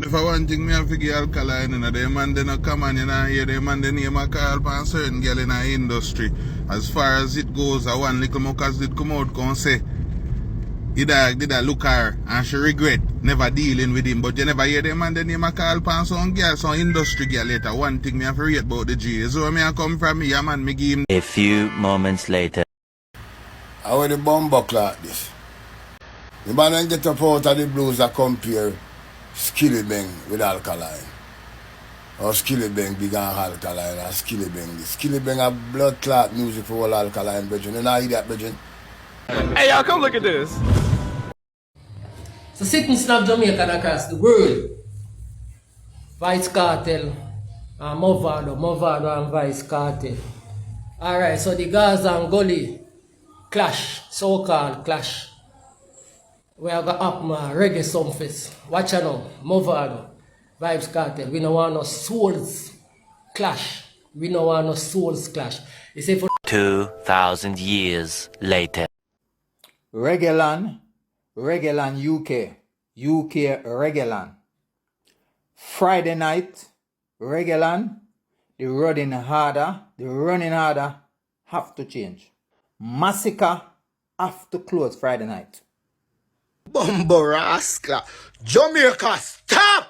If I want thing, me have to get Alkaline, you know, the man they not come and you know, hear the man they name a call for certain girl in the industry. As far as it goes, I one little muckers did come out and say, did I look her and she regret never dealing with him, but you never hear the man they name a call for some girl, some industry girl later. One thing me have to rate about the G. So me I come from me, a man, me give him. A few moments later. I wear the bumbuck like this. The man then get up out of the blues and compare Skillbeng with Alkaline. Or Skillbeng big and Alkaline and Skillbeng. Skillbeng have blood clot music for all Alkaline, brethren. You know hear that, brethren? Hey y'all, come look at this. So citizens of Jamaica across the world, Vice Cartel and Movado and Vice Cartel. Alright, so the Gaza and Gully clash, so-called clash. We have got up my reggae songfest. Watch out now, Movado, Vibes Cartel. We don't want no souls clash. We don't want no souls clash. You say for 2,000 years later. ReggaeLand, ReggaeLand UK, UK ReggaeLand. Friday night, ReggaeLand, the running harder have to change. Masicka have to close Friday night. Bumbo rascal. Jamaica, stop!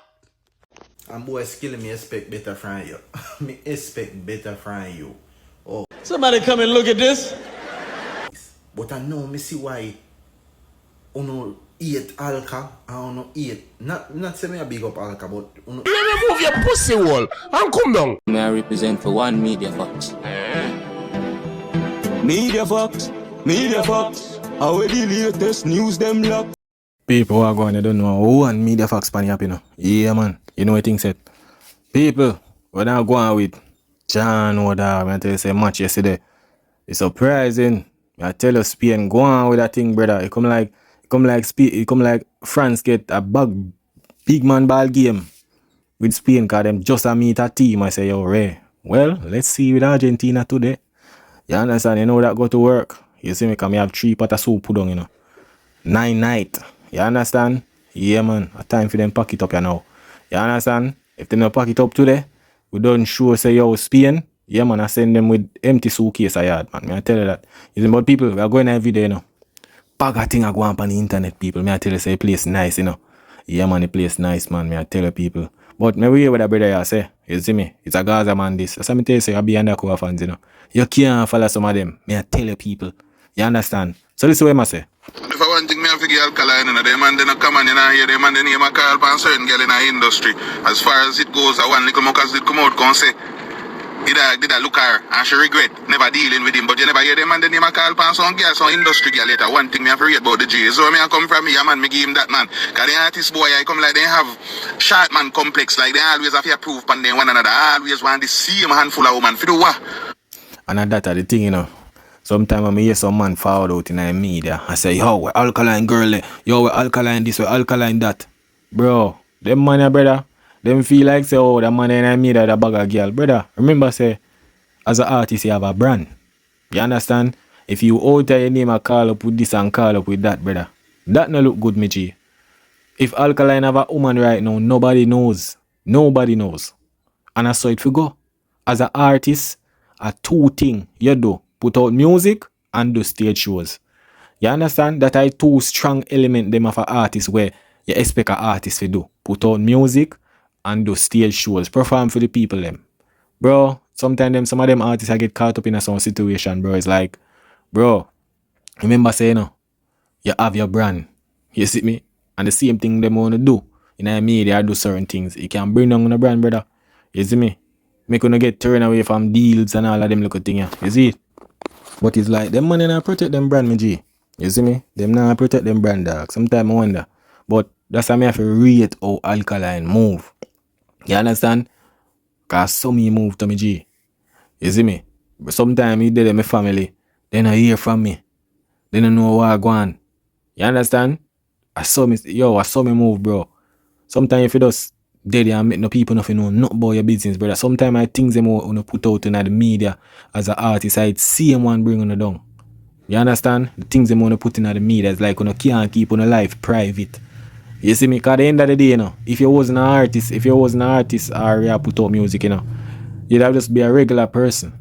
And boy Skillbeng, me expect better from you. Me expect better from you. Oh. Somebody come and look at this. But I know me see why uno eat alka and uno eat. Not say me a big up alka, but uno. Let me move your pussy wall and come down. May I represent for one Media Fox? Media Fox, how the latest news them lock. People who are going, they don't know who and Media Fox pan up, you know. Yeah, man. You know what things said. People, when I go on with John or that, I tell you, say match yesterday. It's surprising. I tell you, Spain, go on with that thing, brother. It come like France get a big man ball game with Spain, cause them just a meet a team. I say, yo, Ray. Well, let's see with Argentina today. You understand? You know that go to work. You see me, come have 3 pot of soup put on, you know. 9 night. You understand? Yeah, man. A time for them pack it up, you know. You understand? If they don't pack it up today, we don't show say, yo, Spain. Yeah, man, I send them with empty suitcase I had, man. I tell you that. You see, but people, we are going every day, you know. Pack a thing I go on the internet, people. Me I tell you, say, the place nice, you know. Yeah, man, the place nice, man. Me I tell you, people. But me hear what the brother you say. You see me? It's a Gaza man, this. That's what I tell you, say, I be undercover fans, you know. You can't follow some of them. Me I tell you, people. You understand? So this is what I say. If I want thing, me have to get Alkaline, you know, the man they not come and you know, hear the man they name a call for certain girl in the industry. As far as it goes, I one little muckers did come out and say, did I look her and she regret never dealing with him, but you never hear the man they name a call for some girl, some industry girl later. One thing me have to rate about the G. So me I come from me, a man, me give him that man. Cause the artist boy, I come like they have short man complex, like they always have to prove on them one another. Always want the same handful of woman. For the what? And that's the thing, you know. Sometimes I hear some man forward out in the media. I say, yo, we're Alkaline girl, yo, we're Alkaline this, we're Alkaline that. Bro, them man, brother, them feel like say, oh, that man in the media, that bag of girl. Brother, remember say, as an artist, you have a brand. You understand? If you alter your name and call up with this and call up with that, brother, that no look good, me G. If Alkaline have a woman right now, nobody knows. Nobody knows. And I saw it for go. As an artist, a 2 thing you do. Put out music and do stage shows. You understand? That are 2 strong elements them of an artist where you expect an artist to do. Put out music and do stage shows. Perform for the people them. Bro, sometimes some of them artists I get caught up in some situation, bro. It's like, bro, remember saying, no, you have your brand. You see me? And the same thing them want to do. In the media, do certain things. You can bring down on the brand, brother. You see me? Make you get turned away from deals and all of them little things. You see it? But it's like, them money not protect them brand, me G. You see me? Them not protect them brand, dog. Sometimes I wonder. But that's why I have to rate how Alkaline move. You understand? Because some me move to me G. You see me? But sometimes he did in my family. Then I hear from me. Then I know what I go on. You understand? I saw me move, bro. Sometimes if you just dead and make no people nothing know not about your business, brother. Sometimes I think them want to put out in the media as an artist, I'd see them one bring on the down. You understand? The things them want to put in the media is like you can't keep on a life private. You see me? Cause at the end of the day, you know, if you wasn't an artist, or you put out music, you know, you'd have just be a regular person.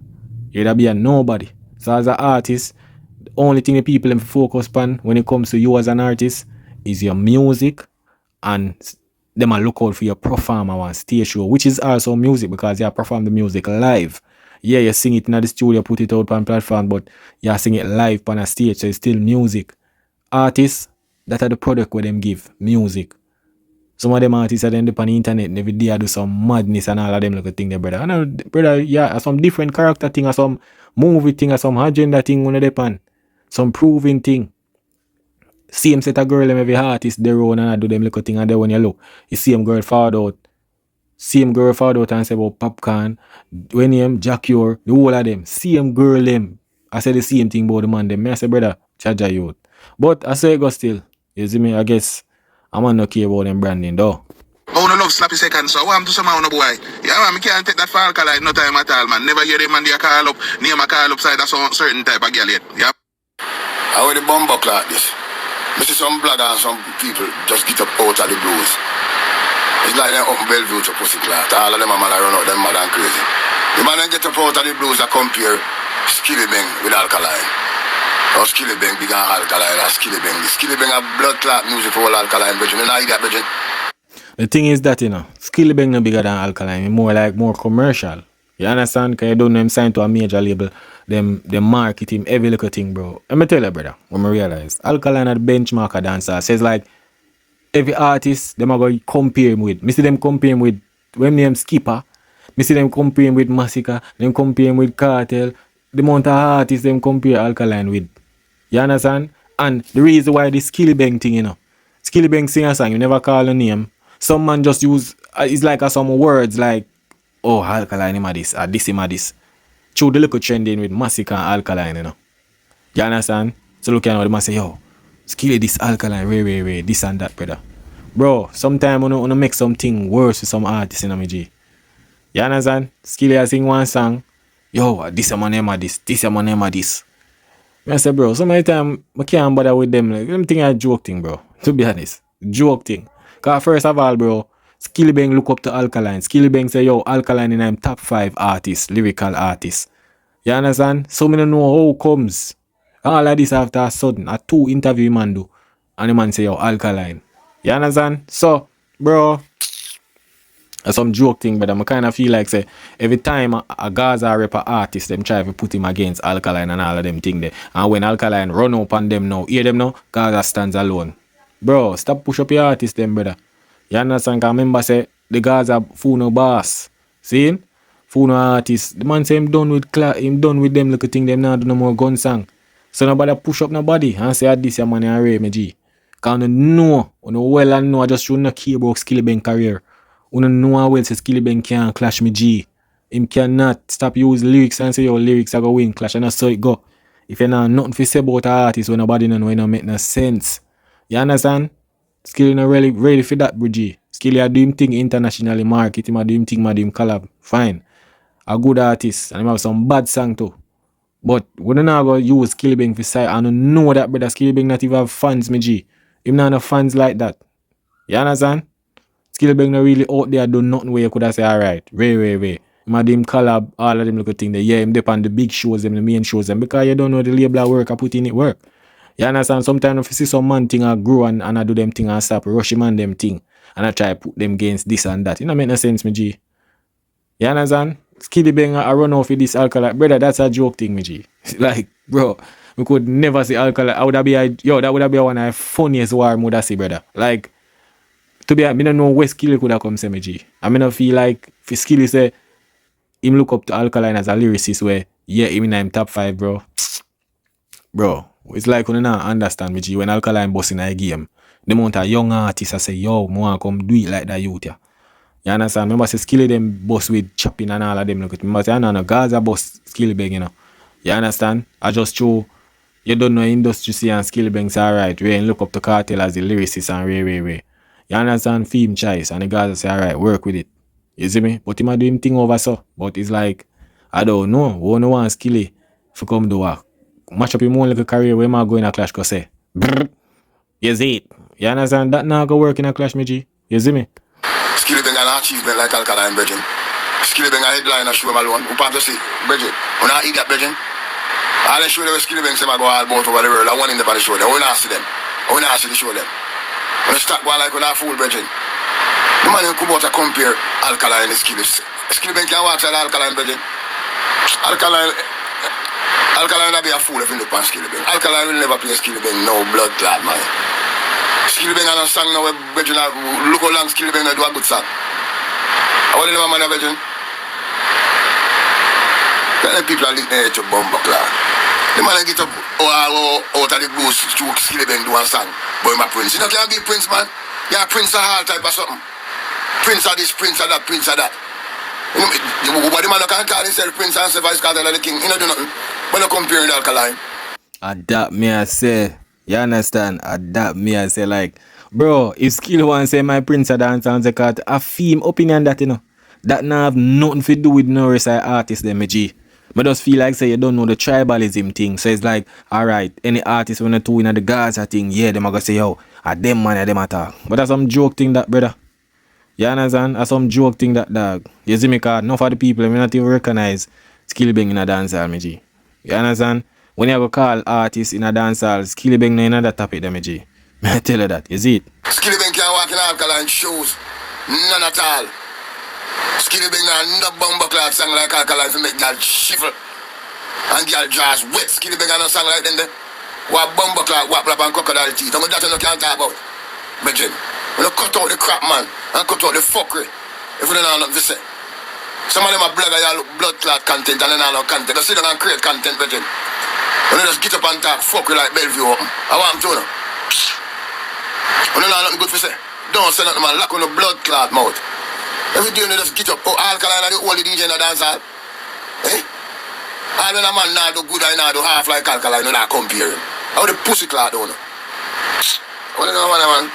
You'd have be a nobody. So as an artist, the only thing the people them focus on when it comes to you as an artist is your music, and them a look out for your performer on stage show, which is also music because you perform the music live. Yeah, you sing it in the studio, put it out on platform, but you sing it live on a stage, so it's still music. Artists, that are the product where them give music. Some of them artists are end up on the internet and every day I do some madness and all of them little thing there, brother. I know, brother, yeah, some different character thing, or some movie thing, or some agenda thing when they pan. Some proving thing. Same set of girl them every artist they run and I do them little thing, and then when you look, you see them girl forward out. Same girl forward out and say about Popcorn, when him, Jack Yor, the whole of them. Same girl them. I say the same thing about the man them. I say, brother, charge a youth. But I say it go still. You see me, I guess I'm not care about them branding though. Oh, no love slappy second, so what I'm to some no boy. Yeah, man, I can't take that for Alkaline no time at all, man. Never hear them man they call up, name a call upside of some certain type of girl yet. Yeah. I wear the bumbo like this. I see some blogger and some people just get up out of the blues. It's like them up in Bellevue to pussy clat. All of them are mad run out, them mad and crazy. The man then get up out of the blues and compare Skillbeng with Alkaline. Or Skillbeng big and Alkaline or Skillbeng. The Skillbeng have blood clot music for all Alkaline, but you know that, but the thing is that, you know, Skillbeng no bigger than Alkaline, more commercial. You understand? Because you don't know him signed to a major label. Them market him every little thing, bro. Let me tell you, brother, when I realize Alkaline at benchmark a dancer says like every artist them are going to compare him with. Me see them compare him with when name Skipper. Me see them compare him with Masicka. Them compare him with Cartel. The amount of artists them compare Alkaline with. You understand? And the reason why this Skillbeng thing, you know, Skillbeng sing a song, you never call a name. Some man just use it's like some words like, oh, Alkaline him a this, or this him a this. Through the little trending with Masicka and Alkaline, you know. You understand? So look at how the man say, yo, Skilly this Alkaline, way, this and that, brother. Bro, sometimes I wanna make something worse with some artists, you know, me G. You understand? Skilly I sing one song, yo, this a my name of this a my name of this. I say, bro, so many times I can't bother with them. Like, them think I joke thing, bro. To be honest, joke thing. Cause first of all, bro, Skillbeng look up to Alkaline. Skillbeng say, yo, Alkaline in them top 5 artists, lyrical artists. You understand? So me don't know how comes. All of this after a sudden, a 2 interview man do. And the man say, yo, Alkaline. You understand? So, bro, that's some joke thing, but I kind of feel like say every time a Gaza rapper artist them try to put him against Alkaline and all of them thing there. And when Alkaline run up on them now, hear them now, Gaza stands alone. Bro, stop push up your artist them, brother. You understand? Cause remember say the Gaza Funo boss. See? Funo artist. The man say him done with them little thing, them now do no more gun song. So nobody push up nobody and say this your money and me G. Cause you know well and know I just shouldn't care about Skillbeng career. You know well say Skillbeng can't clash me G. Him cannot stop use lyrics and say your lyrics are going to win clash, and that's how it go. If you know nothing to say about an artist when nobody know it don't make no sense. You understand? Skilly not really ready for that, Bridgie. Skilly are doing thing internationally market, him are doing thing with him collab. Fine. A good artist and him have some bad song too. But we don't go use Skillbeng for side. I don't know that, brother. Skillbeng not even have fans, me G. Him not have fans like that. You understand? Skillbeng not really out there do nothing where you could have say, alright, way. Him have them collab, all of them little thing there. Yeah, him depend on the big shows, them, the main shows, them. Because you don't know the label work, I put in it work. You understand? Sometimes if you see some man thing I grow and I do them thing and stop, rush him and them thing. And I try to put them against this and that. You know make no sense, me G. You understand? Skillbeng I run off with this Alkaline. Brother, that's a joke thing, me G. Like, bro, we could never see Alkaline. That would have been one of the funniest war I would see, brother. Like, to be, I don't know where Skilly could have come say, me G. I mean, I feel like, if Skilly say, him look up to Alkaline as a lyricist where, yeah, him in him top 5, bro. Bro, it's like when you not understand me, G, when Alkaline boss in a game, the amount of young artists I say, yo, I want to come do it like that youth, yeah. You understand? Remember, say Skilly them boss with chopping and all of them. Look at me. Remember, say, I know Gaza boss Skillbeng, you know. You understand? I just show you don't know industry see and Skillbeng say, alright, we look up to Cartel as the lyricist and way. You understand? Theme choice. And the Gaza say, alright, work with it. You see me? But he might do him thing over so. But it's like, I don't know. We don't want Skilly to come do work. Match up him one little career where am I going to clash go say, brrr. You see it? You understand? That now go work in a clash, me G. You see me? Skillbeng an achievement like Alkaline, brethren. Skillbeng a headline a show him alone. Who part to see, brethren? We not eat that, brethren. All the show them Skillbeng say I go all about over the world. I want in the on the show them. We not see them. We not see the show them. When they start going like we not fool, brethren. The man who come out to compare Alkaline and Skillbeng can watch that Alkaline, brethren. Alkaline will be a fool if you look on Skillbeng. Alkaline will never play Skillbeng, no blood clot, man. Skillbeng and a song now, brethren, look how long Skillbeng do a good song. I want to know, man, brethren. Then people are listening to Bumba Clot. The man get up out of the blues to Skillbeng do a song. Boy, my prince. You know, can't be prince, man. You're a prince of all type of something. Prince of this, prince of that, prince of that. You know, but the man can't call himself prince and say vice cartel of the king. You know, do nothing. But no comparing the Alkaline. Adapt me, I say. You understand? Adapt me, I say, like, bro, if Skill one say my prince of dance and the I feel him opinion that, you know, that now have nothing to do with no rest of artists, them, G. But just feel like, say, you don't know the tribalism thing. So it's like, alright, any artist when they do in the Gaza thing, yeah, them are going to say, yo, a them man, a them attack. But that's some joke thing, that, brother. You understand? That's some joke thing, that, dog. You see me, cause enough of the people, I mean, not even recognize Skillbeng in a dancehall, me G. You understand? When you go call artists in a dancehall, Skillbeng no in that topic, them, G. I tell you that. You see it? Skillbeng can't walk in Alkaline shoes. None at all. Skillbeng no Bumba Clot song like Alkaline to make girl shiver. And girl jaws wet. Skillbeng no song like them there. What Bumba Clot, what rap and crocodile teeth. And that you can't talk about. Brethren, when you cut out the crap, man, and cut out the fuckery, if you don't know nothing to say. Some of them are blogger, you look blood clot content and then all content. They sit down and create content, brethren. When you just get up and talk fuckery like Bellevue open. I want to know. When you know nothing good to say. Don't say nothing, man. Lock on the blood clot mouth. Every day you just get up. Oh, Alkaline are the only DJ in the dancehall. Eh? All when a man now do good and now do half like Alkaline, you not compare him. How the pussy clot don't know. What you know, man?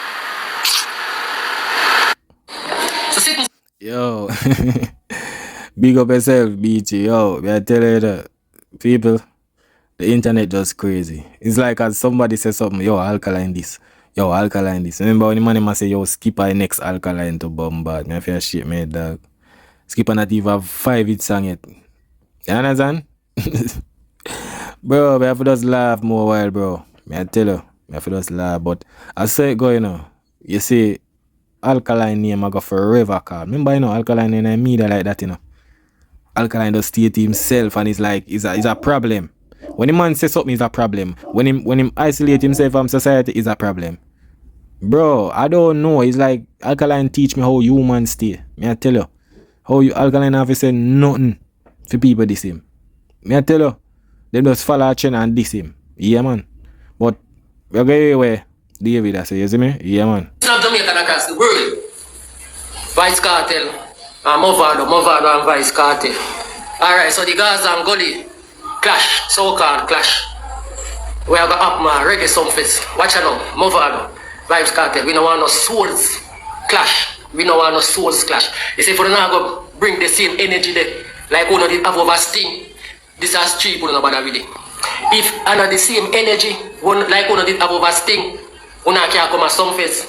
Yo, big up yourself, BT. Yo, I tell you that people, the internet just crazy. It's like as somebody says something, yo, Alkaline this, yo, Alkaline this. Remember when the man must say, yo, skip our next Alkaline to bombard. Me feel shit, me dog. Skip not even have 5 hit song yet. You understand? Bro, we have to just laugh more while, bro. Me I tell you, we have to just laugh. But I say it go, you know, you see. Alkaline name I go forever call. Remember, you know, Alkaline in the media like that, you know. Alkaline does state himself and it's like it's a problem. When the man says something, it's a problem. When him isolate himself from society, it's a problem. Bro, I don't know. It's like Alkaline teach me how humans stay. Me I tell you. How you Alkaline have to say nothing for people diss him. Me I tell you. Them just follow a trend and diss him. Yeah, man. But we're going away. David, I say, you see me? Yeah, man. Of Jamaican across the world. Vice Cartel, Movado and Vice Cartel. Alright, so the Gaza and Gully clash, so-called clash. We have got up my reggae somethings. Watch out now, Movado, Vice Cartel. We don't want no souls clash. We don't want no souls clash. You see, if we don't go bring the same energy there, like we did have over Sting, this is cheap, we don't bother with it. If under the same energy, like we did have over Sting, we can't come at some face.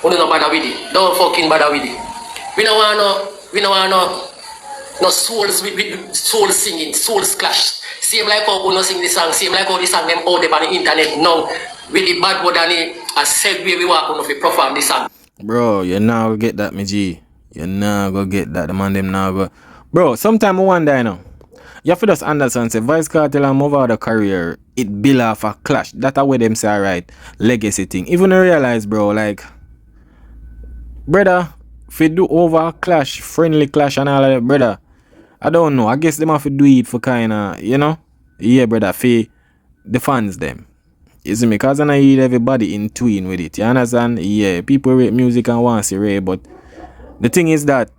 We don't bother with it. Don't fucking bother with it. We don't want no souls with soul singing, souls clash. Same like how we don't sing the song, same like how the song them out there on the internet now. With the bad word and a segue we walk on to perform the song. Bro, you now go get that, me G. You now go get that. The man them now go. Bro, sometime I wonder, you know. You have to just understand, say, Vice Cartel and move out the career, it build off a clash. That's the way them say, alright, legacy thing. Even I realize, bro, like, brother, if you do over clash, friendly clash and all that, brother, I don't know. I guess them have to do it for kind of, you know, yeah, brother, for the fans them. You see me? Because I need everybody in tune with it. You understand? Yeah, people rate music and want to see Ray, but the thing is that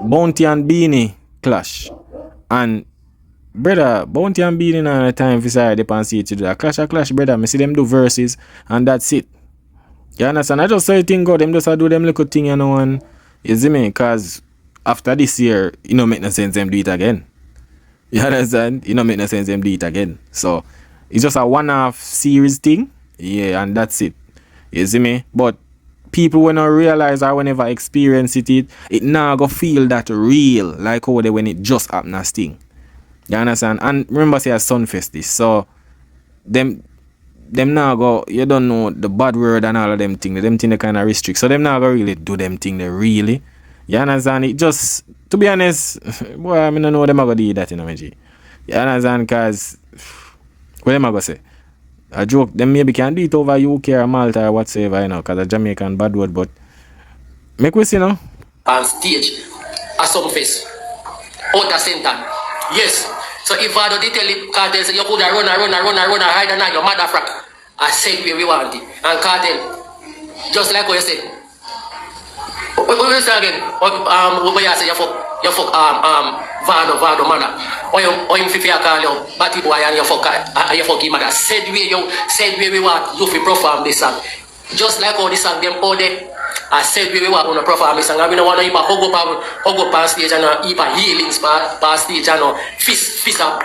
Bounty and Beanie clash. And brother, Bounty and Beanie now the time for side they see to do that. Clash, brother. I see them do verses and that's it. You understand? I just say thing go, them just do them little thing, you know, and you see me? Because after this year, it don't make no sense them do it again. You understand? It don't make no sense them do it again. So it's just a one-off series thing. Yeah, and that's it. You see me? But people when I realize or whenever experience it now go feel that real like how they when it just happen as thing. You understand? And remember say a Sunfest this, so them now go, you don't know the bad word and all of them things. Them thing they kinda restrict. So them now go really do them thing they really. You understand? It just, to be honest, boy, I mean I know them are gonna do that in my G. You understand? Cause what them are gonna say? A joke, them maybe can do it over UK or Malta or whatsoever, you know, cause a Jamaican bad word, but make we see now. On stage, a Sunfest, out the center. Yes. So if I don't tell the cartel, say you could run, hide and your mother frack. I said where we want it. And cartel, just like what you said. What you say again? What you say? You fuck Vado mother. Or you fifi call you Batty boy and you fuck him mother. Said where we want you to perform this song. Just like all this song them all day. I said we want to perform this song. We don't want to hug up on stage and healings past stage and fist up.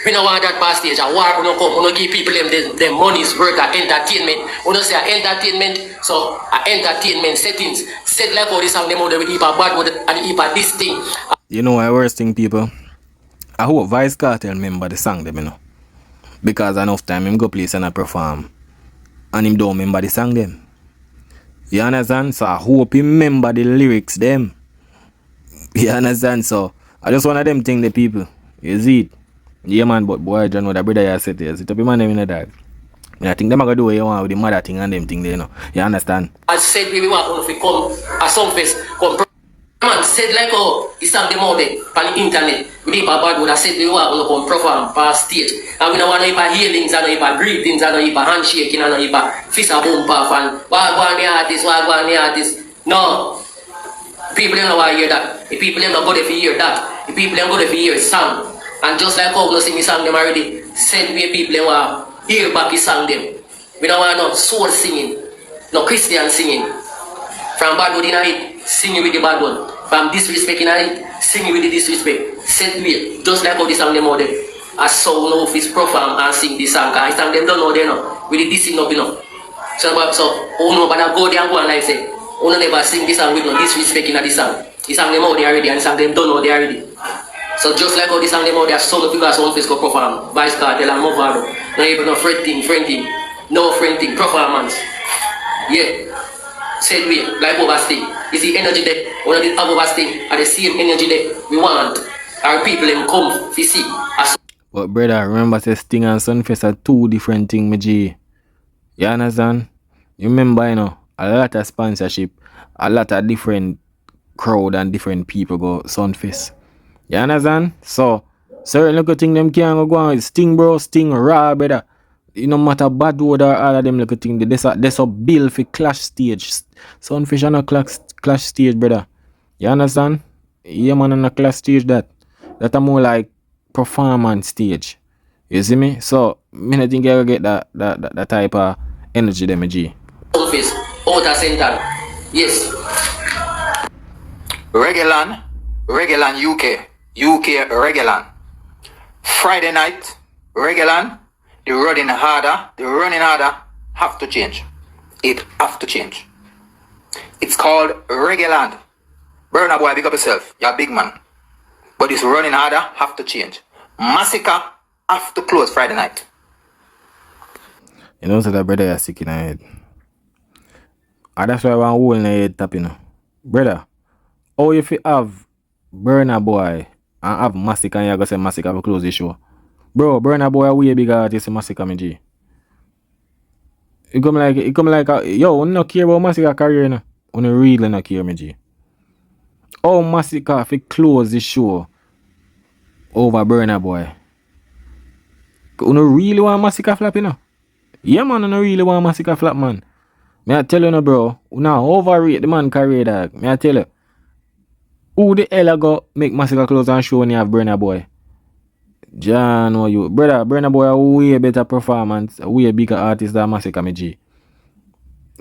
We don't want that past stage. A war, we don't come, we don't give people them money's worth of entertainment. We don't say entertainment, so entertainment settings. Said like all this song, them all with bad word and this thing. You know why worst thing, people? I hope Vice Cartel remember the song them, you know. Because enough time him go place and I perform. And him don't remember the song them. You understand? So I hope he remember the lyrics them. You understand? So I just want them thing the people. You see it? Yeah man, but boy, John, what the brother you said there. Sit up in man them in the dog. I think them are gonna do what you want with the mother thing and them thing there, you know. You understand? I said we want to come at some place, come man said like oh it's on them all there on the internet. We did bad word. I said we want to come perform past stage. And we don't want to hear healings, and no greetings, and no handshaking, and no fist a bump off and what go on the artist. No. People don't want to hear that. The people don't go there to hear that. The people don't go there to hear song. And just like how we sing the song them already, said we people want to hear back the song them. We don't want no soul singing, no Christian singing. From bad word in it, singing with the bad one. From disrespect in it, singing with the disrespect. Said we, just like how the song them out there. As so no of his perform and sing this song. I song them don't know they know. With the dissing up, you know. So no, but I go there and go and like say, no never sing this song with no disrespect in the song. The song them out there already, and the song them don't know they already. So just like how this song them out there, some of you guys want to go perform. Vice Cartel and Movado. No even no friending. No friending, performance. Yeah. Said we, like overstay. Is the energy there? One of the overstay are the same energy there. We want our people them come to see. But brother, remember say Sting and Sunfest are two different things, my G. You understand? You remember, you know, a lot of sponsorship, a lot of different crowd and different people go Sunfest. You understand? So, certain little thing them can't go on. Sting bro, Sting raw, brother. You no matter bad word or all of them little thing. There's a bill for clash stage. Sunfish on a clash stage, brother. You understand? Yeah man, on a clash stage that a more like performance stage. You see me? So, me not think I get that type of energy them, G. Sunfish, outer center. Yes. ReggaeLand UK ReggaeLand. Friday night, ReggaeLand, the running harder have to change. It have to change. It's called ReggaeLand. Burna boy, big up yourself. You're a big man. But this running harder have to change. Masicka have to close Friday night. You know, so that brother you're sick in the head. And that's why I want hole in the head tap, you know. Brother, how if you have Burna boy and have Masicka and you're going to say Masicka will close the show? Bro, Burna boy a way bigger artist than Masicka, my G. It come like yo, you not care about Masicka career, you know. You really not care, my G. How Masicka if it close the show over Burna boy? You don't really want Masicka flap, you know? Yeah, man, you don't really want Masicka flap, man. Me I tell you, no, bro. You now overrate the man career, dog. Me I tell you. Who the hell go make Masicka close and show when you have Burna boy? John, or you. Brother, Burna boy a way better performance, a way bigger artist than Masicka, me G.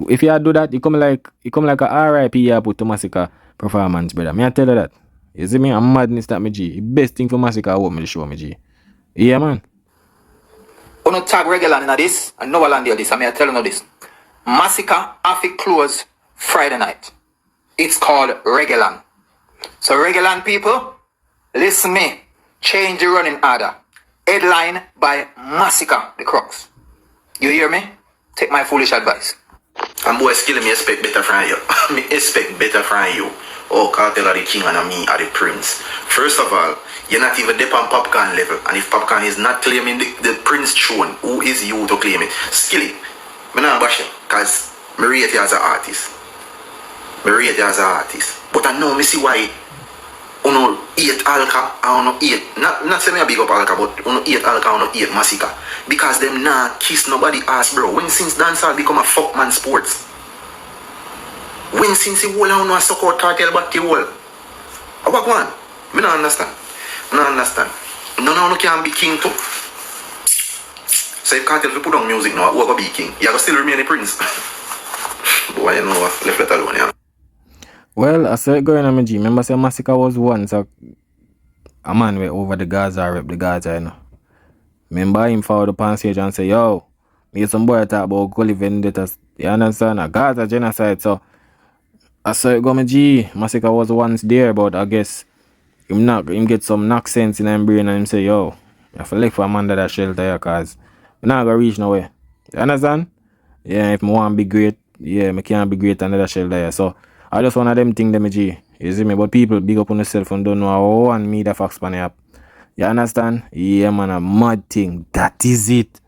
If you do that, you come like a RIP you put to Masicka performance, brother. Me I tell you that. You see me? I'm madness that, me G. The best thing for Masicka I want me to show, me G. Yeah, man. You don't tag ReggaeLand in this, and no one land this. I mean, I tell you this. Masicka have to close Friday night. It's called ReggaeLand. So ReggaeLand people, listen me. Change the running order. Headline by Masicka, the Crocs. You hear me? Take my foolish advice. And boy, Skilly, me expect better from you. Me expect better from you. Oh, Cartel are the king and me are the prince. First of all, you're not even there on Popcorn level. And if Popcorn is not claiming the prince throne, who is you to claim it? Skilly, me not bash him, because me rate you as an artist. Me rate you as an artist. But I know me see why uno eat Alka and uno eat, not say me a big up Alka, but uno eat Alka and uno eat Masicka. Because them nah kiss nobody ass, bro. When since dancehall become a fuckman sports? When since the whole uno a suck out Cartel back the whole? What go on? Me not understand. Me not understand. None of you can be king too. So if Cartel if put on music now, who go be king? You go still remain a prince. Boy, you know what? Left it alone, yeah. Well, I saw it going on my G. Remember say Masicka was once a man way over the Gaza rep the Gaza, you know. Remember him forward up on stage and say, yo, me some boy talk about Gully vendettas. You understand? A Gaza genocide. So I saw it go my G. Masicka was once there, but I guess him get some knock sense in him brain and him say, yo, you have to look for a man that shelter here cause we not gonna reach nowhere. You understand? Yeah, if I want to be great, yeah, I can't be great under that shelter here. So I just one of them things, them G. You see me? But people big up on themselves and don't know how and me the facts pan up. You understand? Yeah, man, a mad thing. That is it.